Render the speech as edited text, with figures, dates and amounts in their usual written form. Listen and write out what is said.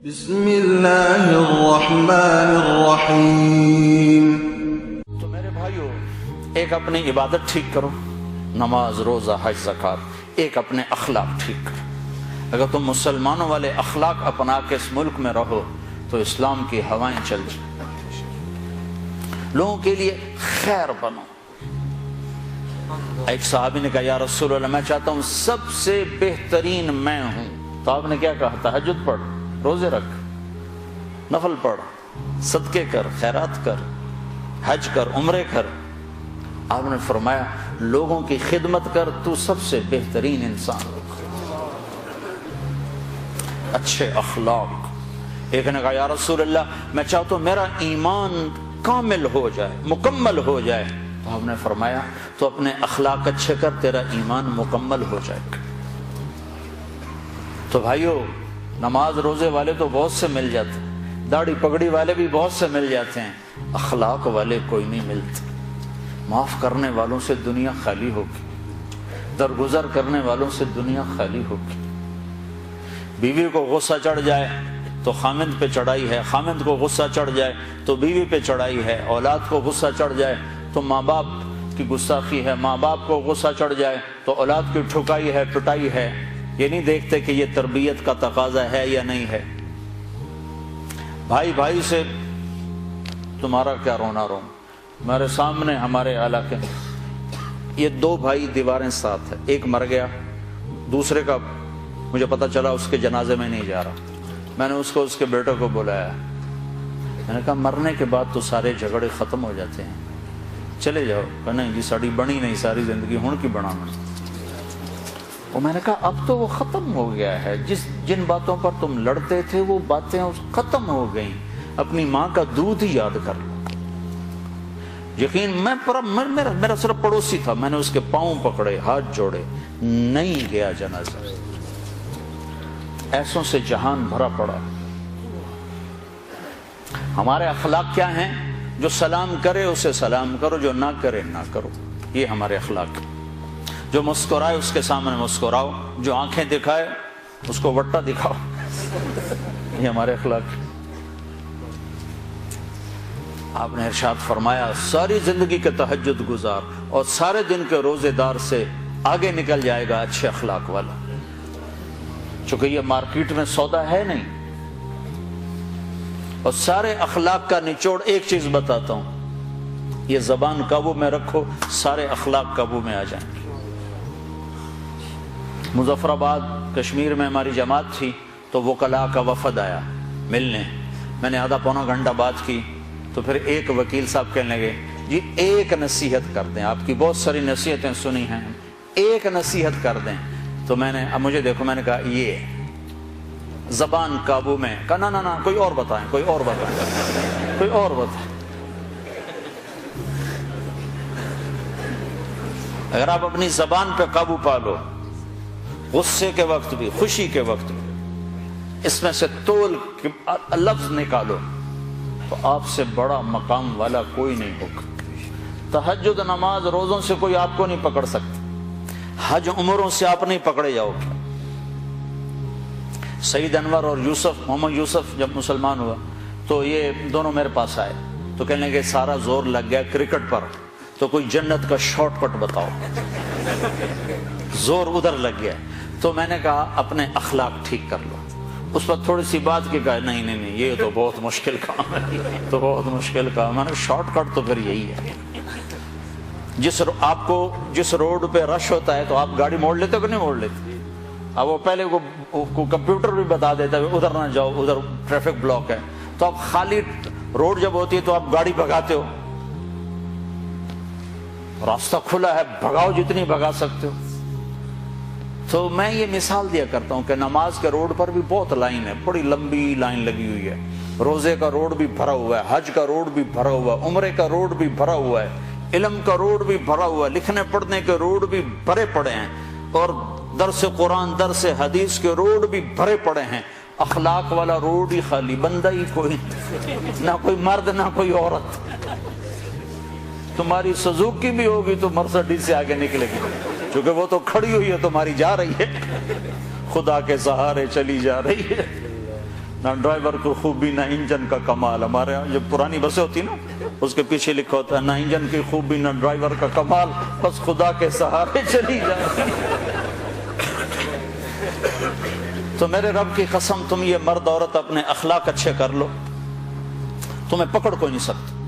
بسم اللہ الرحمن الرحیم۔ تو میرے بھائیو، ایک اپنی عبادت ٹھیک کرو، نماز، روزہ، حج، زکوٰۃ، ایک اپنے اخلاق ٹھیک کرو۔ اگر تم مسلمانوں والے اخلاق اپنا کے اس ملک میں رہو تو اسلام کی ہوائیں چل جائیں، لوگوں کے لیے خیر بنو۔ ایک صحابی نے کہا یا رسول اللہ، میں چاہتا ہوں سب سے بہترین میں ہوں۔ تو آپ نے کیا کہا؟ تہجد پڑھ، روزے رکھ، نفل پڑھ، صدقے کر، خیرات کر، حج کر، عمرے کر۔ آپ نے فرمایا لوگوں کی خدمت کر، تو سب سے بہترین انسان۔ اچھے اخلاق۔ ایک نے کہا یا رسول اللہ، میں چاہتا ہوں میرا ایمان کامل ہو جائے، مکمل ہو جائے۔ تو آپ نے فرمایا تو اپنے اخلاق اچھے کر، تیرا ایمان مکمل ہو جائے گا۔ تو بھائیو، نماز روزے والے تو بہت سے مل جاتے ہیں، داڑھی پگڑی والے بھی بہت سے مل جاتے ہیں، اخلاق والے کوئی نہیں ملتے۔ معاف کرنے والوں سے دنیا خالی ہوگی، درگزر کرنے والوں سے دنیا خالی ہوگی۔ بیوی کو غصہ چڑھ جائے تو خامند پہ چڑھائی ہے، خامند کو غصہ چڑھ جائے تو بیوی پہ چڑھائی ہے، اولاد کو غصہ چڑھ جائے تو ماں باپ کی گستاخی ہے، ماں باپ کو غصہ چڑھ جائے تو اولاد کی ٹھکائی ہے، پٹائی ہے۔ یہ نہیں دیکھتے کہ یہ تربیت کا تقاضا ہے یا نہیں ہے۔ بھائی بھائی سے تمہارا کیا رونا رو۔ ہمارے سامنے ہمارے علاقے میں یہ دو بھائی دیواریں ساتھ ہیں، ایک مر گیا، دوسرے کا مجھے پتا چلا اس کے جنازے میں نہیں جا رہا۔ میں نے اس کو اس کے بیٹے کو بلایا، میں نے کہا مرنے کے بعد تو سارے جھگڑے ختم ہو جاتے ہیں، چلے جاؤ۔ کہ نہیں جی ساڑی بنی نہیں ساری زندگی ہون کی بنا میں۔ اور میں نے کہا اب تو وہ ختم ہو گیا ہے، جن باتوں پر تم لڑتے تھے وہ باتیں ختم ہو گئیں، اپنی ماں کا دودھ ہی یاد کر لو۔ یقین میرا صرف پڑوسی تھا، میں نے اس کے پاؤں پکڑے، ہاتھ جوڑے، نہیں گیا جنازہ۔ ایسوں سے جہان بھرا پڑا۔ ہمارے اخلاق کیا ہیں؟ جو سلام کرے اسے سلام کرو، جو نہ کرے نہ کرو، یہ ہمارے اخلاق۔ جو مسکرائے اس کے سامنے مسکراؤ، جو آنکھیں دکھائے اس کو وٹا دکھاؤ، یہ ہمارے اخلاق۔ آپ نے ارشاد فرمایا ساری زندگی کے تہجد گزار اور سارے دن کے روزے دار سے آگے نکل جائے گا اچھے اخلاق والا۔ چونکہ یہ مارکیٹ میں سودا ہے نہیں۔ اور سارے اخلاق کا نچوڑ ایک چیز بتاتا ہوں، یہ زبان قابو میں رکھو، سارے اخلاق قابو میں آ جائیں گے۔ مظفر آباد کشمیر میں ہماری جماعت تھی تو وکلاء کا وفد آیا ملنے۔ میں نے آدھا پونا گھنٹہ بات کی تو پھر ایک وکیل صاحب کہنے لگے جی ایک نصیحت کر دیں، آپ کی بہت ساری نصیحتیں سنی ہیں، ایک نصیحت کر دیں۔ تو میں نے اب مجھے دیکھو، میں نے کہا یہ زبان قابو میں۔ کہا نہ کوئی اور بتائیں، کوئی اور بتائیں، کوئی اور بتائیں۔ اگر آپ اپنی زبان پہ قابو پا لو، غصے کے وقت بھی، خوشی کے وقت بھی، اس میں سے تول لفظ نکالو تو آپ سے بڑا مقام والا کوئی نہیں ہوگا۔ تہجد نماز روزوں سے کوئی آپ کو نہیں پکڑ سکتا، حج عمروں سے آپ نہیں پکڑے جاؤ گے۔ سعید انور اور محمد یوسف جب مسلمان ہوا تو یہ دونوں میرے پاس آئے تو کہنے لگے سارا زور لگ گیا کرکٹ پر، تو کوئی جنت کا شارٹ کٹ بتاؤ، زور ادھر لگ گیا۔ تو میں نے کہا اپنے اخلاق ٹھیک کر لو۔ اس پر تھوڑی سی بات کی، کہا نہیں یہ تو بہت مشکل کام ہے، تو بہت مشکل کام ہے۔ شارٹ کٹ تو پھر یہی ہے، آپ کو جس روڈ پہ رش ہوتا ہے تو آپ گاڑی موڑ لیتے ہو کہ نہیں موڑ لیتے؟ اب وہ پہلے کو کمپیوٹر بھی بتا دیتا ہے ادھر نہ جاؤ، ادھر ٹریفک بلاک ہے، تو آپ خالی روڈ جب ہوتی ہے تو آپ گاڑی بھگاتے ہو، راستہ کھلا ہے بھگاؤ جتنی بھگا سکتے ہو۔ تو میں یہ مثال دیا کرتا ہوں کہ نماز کے روڈ پر بھی بہت لائن ہے، بڑی لمبی لائن لگی ہوئی ہے، روزے کا روڈ بھی بھرا ہوا ہے، حج کا روڈ بھی بھرا ہوا ہے، عمرے کا روڈ بھی بھرا ہوا ہے، علم کا روڈ بھی بھرا ہوا ہے، لکھنے پڑھنے کے روڈ بھی بھرے پڑے ہیں، اور درس قرآن درس حدیث کے روڈ بھی بھرے پڑے ہیں۔ اخلاق والا روڈ ہی خالی، بندہ ہی کوئی، نہ کوئی مرد نہ کوئی عورت۔ تمہاری سزوکی بھی ہوگی تو مرسڈیز سے آگے نکلے گی، کیونکہ وہ تو کھڑی ہوئی ہے، تمہاری جا رہی ہے، خدا کے سہارے چلی جا رہی ہے۔ نہ ڈرائیور کو خوبی نہ انجن کا کمال. ہمارے یہاں جو پرانی بسیں ہوتی نا اس کے پیچھے لکھا ہوتا ہے نہ انجن کی خوبی نہ ڈرائیور کا کمال، بس خدا کے سہارے چلی جائے. تو میرے رب کی قسم تم یہ مرد عورت اپنے اخلاق اچھے کر لو، تمہیں پکڑ کوئی نہیں سکتا.